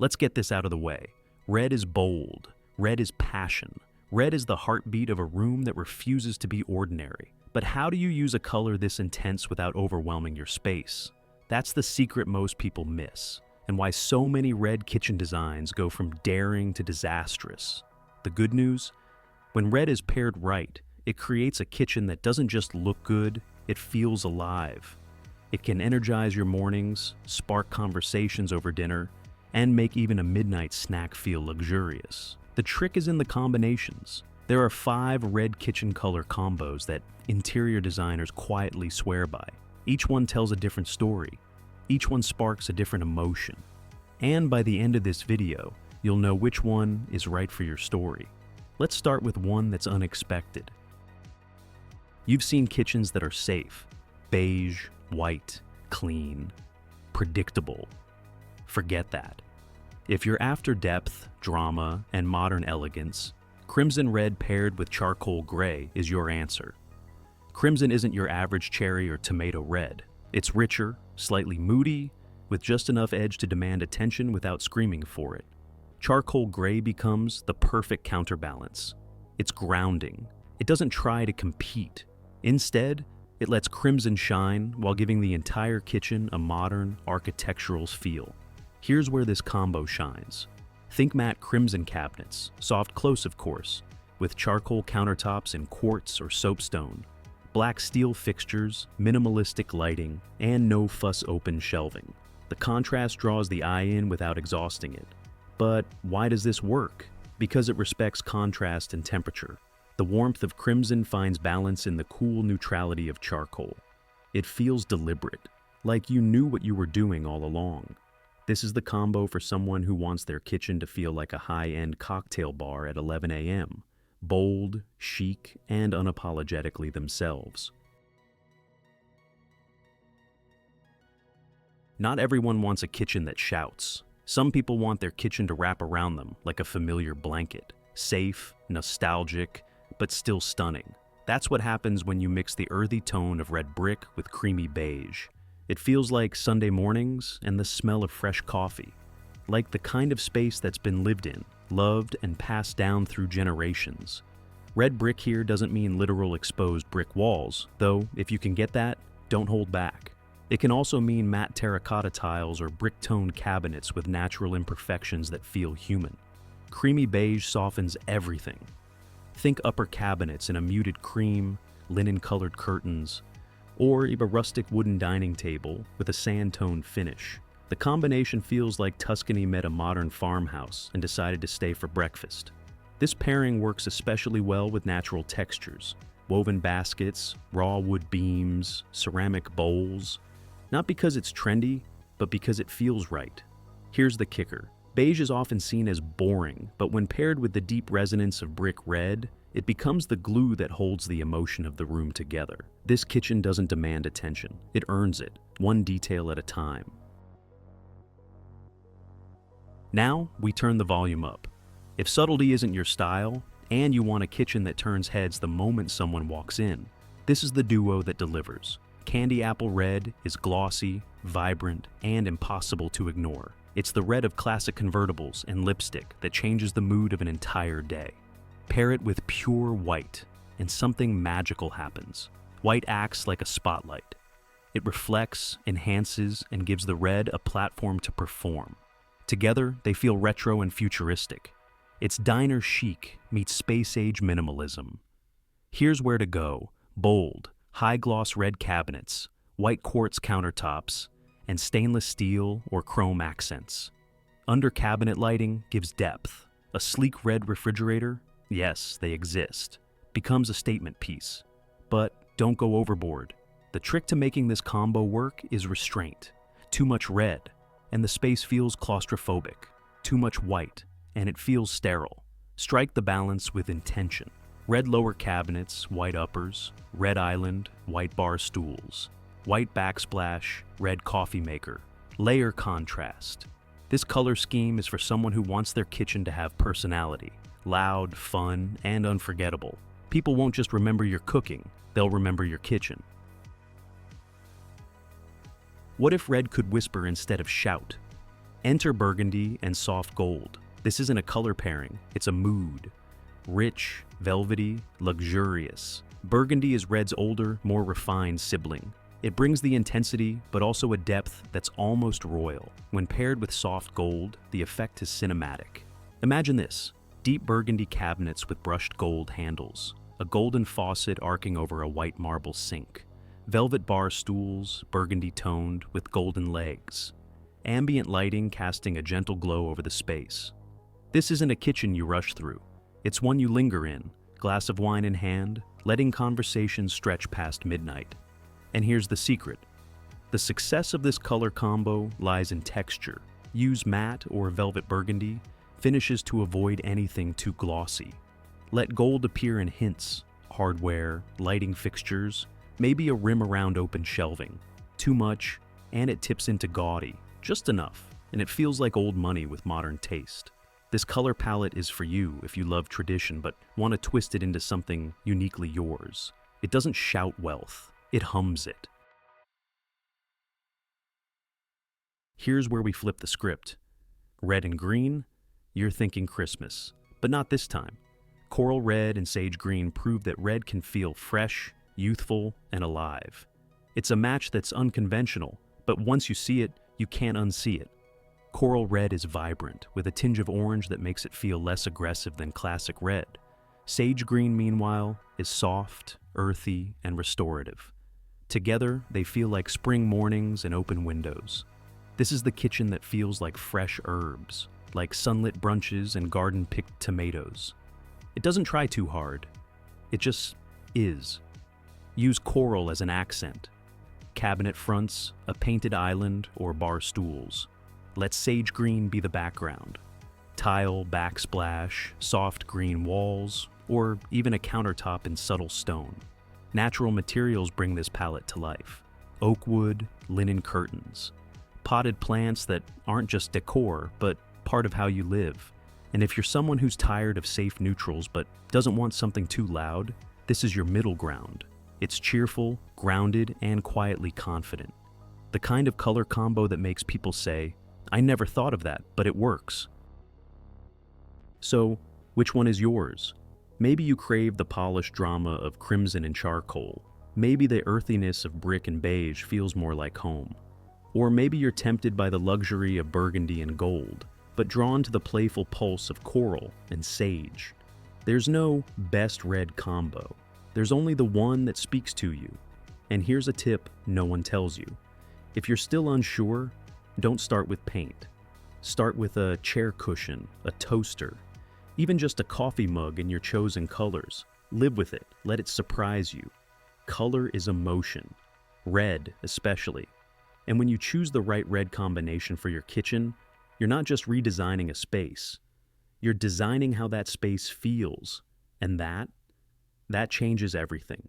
Let's get this out of the way. Red is bold. Red is passion. Red is the heartbeat of a room that refuses to be ordinary. But how do you use a color this intense without overwhelming your space? That's the secret most people miss, and why so many red kitchen designs go from daring to disastrous. The good news? When red is paired right, it creates a kitchen that doesn't just look good, it feels alive. It can energize your mornings, spark conversations over dinner, and make even a midnight snack feel luxurious. The trick is in the combinations. There are 5 red kitchen color combos that interior designers quietly swear by. Each one tells a different story. Each one sparks a different emotion. And by the end of this video, you'll know which one is right for your story. Let's start with one that's unexpected. You've seen kitchens that are safe, beige, white, clean, predictable. Forget that. If you're after depth, drama, and modern elegance, crimson red paired with charcoal gray is your answer. Crimson isn't your average cherry or tomato red. It's richer, slightly moody, with just enough edge to demand attention without screaming for it. Charcoal gray becomes the perfect counterbalance. It's grounding. It doesn't try to compete. Instead, it lets crimson shine while giving the entire kitchen a modern, architectural feel. Here's where this combo shines. Think matte crimson cabinets, soft close of course, with charcoal countertops in quartz or soapstone, black steel fixtures, minimalistic lighting, and no-fuss open shelving. The contrast draws the eye in without exhausting it. But why does this work? Because it respects contrast and temperature. The warmth of crimson finds balance in the cool neutrality of charcoal. It feels deliberate, like you knew what you were doing all along. This is the combo for someone who wants their kitchen to feel like a high-end cocktail bar at 11 a.m. Bold, chic, and unapologetically themselves. Not everyone wants a kitchen that shouts. Some people want their kitchen to wrap around them like a familiar blanket. Safe, nostalgic, but still stunning. That's what happens when you mix the earthy tone of red brick with creamy beige. It feels like Sunday mornings and the smell of fresh coffee. Like the kind of space that's been lived in, loved, and passed down through generations. Red brick here doesn't mean literal exposed brick walls, though if you can get that, don't hold back. It can also mean matte terracotta tiles or brick-toned cabinets with natural imperfections that feel human. Creamy beige softens everything. Think upper cabinets in a muted cream, linen-colored curtains, or even a rustic wooden dining table with a sand-toned finish. The combination feels like Tuscany met a modern farmhouse and decided to stay for breakfast. This pairing works especially well with natural textures, woven baskets, raw wood beams, ceramic bowls. Not because it's trendy, but because it feels right. Here's the kicker. Beige is often seen as boring, but when paired with the deep resonance of brick red, it becomes the glue that holds the emotion of the room together. This kitchen doesn't demand attention. It earns it, one detail at a time. Now, we turn the volume up. If subtlety isn't your style, and you want a kitchen that turns heads the moment someone walks in, this is the duo that delivers. Candy apple red is glossy, vibrant, and impossible to ignore. It's the red of classic convertibles and lipstick that changes the mood of an entire day. Pair it with pure white, and something magical happens. White acts like a spotlight. It reflects, enhances, and gives the red a platform to perform. Together, they feel retro and futuristic. It's diner chic meets space-age minimalism. Here's where to go. Bold, high-gloss red cabinets, white quartz countertops, and stainless steel or chrome accents. Under cabinet lighting gives depth. A sleek red refrigerator, yes, they exist, becomes a statement piece. But don't go overboard. The trick to making this combo work is restraint. Too much red, and the space feels claustrophobic. Too much white, and it feels sterile. Strike the balance with intention. Red lower cabinets, white uppers, red island, white bar stools, white backsplash, red coffee maker. Layer contrast. This color scheme is for someone who wants their kitchen to have personality. Loud, fun, and unforgettable. People won't just remember your cooking, they'll remember your kitchen. What if red could whisper instead of shout? Enter burgundy and soft gold. This isn't a color pairing, it's a mood. Rich, velvety, luxurious. Burgundy is red's older, more refined sibling. It brings the intensity, but also a depth that's almost royal. When paired with soft gold, the effect is cinematic. Imagine this: deep burgundy cabinets with brushed gold handles, a golden faucet arcing over a white marble sink, velvet bar stools, burgundy toned with golden legs, ambient lighting casting a gentle glow over the space. This isn't a kitchen you rush through. It's one you linger in, glass of wine in hand, letting conversations stretch past midnight. And here's the secret. The success of this color combo lies in texture. Use matte or velvet burgundy, finishes to avoid anything too glossy. Let gold appear in hints, hardware, lighting fixtures, maybe a rim around open shelving. Too much, and it tips into gaudy, just enough, and it feels like old money with modern taste. This color palette is for you if you love tradition but want to twist it into something uniquely yours. It doesn't shout wealth, it hums it. Here's where we flip the script. Red and green, you're thinking Christmas, but not this time. Coral red and sage green prove that red can feel fresh, youthful, and alive. It's a match that's unconventional, but once you see it, you can't unsee it. Coral red is vibrant, with a tinge of orange that makes it feel less aggressive than classic red. Sage green, meanwhile, is soft, earthy, and restorative. Together, they feel like spring mornings and open windows. This is the kitchen that feels like fresh herbs, like sunlit brunches and garden-picked tomatoes. It doesn't try too hard. It just is. Use coral as an accent. Cabinet fronts, a painted island, or bar stools. Let sage green be the background. Tile, backsplash, soft green walls, or even a countertop in subtle stone. Natural materials bring this palette to life. Oak wood, linen curtains. Potted plants that aren't just decor, but part of how you live. And if you're someone who's tired of safe neutrals but doesn't want something too loud, this is your middle ground. It's cheerful, grounded, and quietly confident. The kind of color combo that makes people say, "I never thought of that, but it works." So, which one is yours? Maybe you crave the polished drama of crimson and charcoal. Maybe the earthiness of brick and beige feels more like home. Or maybe you're tempted by the luxury of burgundy and gold, but drawn to the playful pulse of coral and sage. There's no best red combo. There's only the one that speaks to you. And here's a tip no one tells you. If you're still unsure, don't start with paint. Start with a chair cushion, a toaster, even just a coffee mug in your chosen colors. Live with it. Let it surprise you. Color is emotion. Red, especially. And when you choose the right red combination for your kitchen, you're not just redesigning a space. You're designing how that space feels. And that changes everything.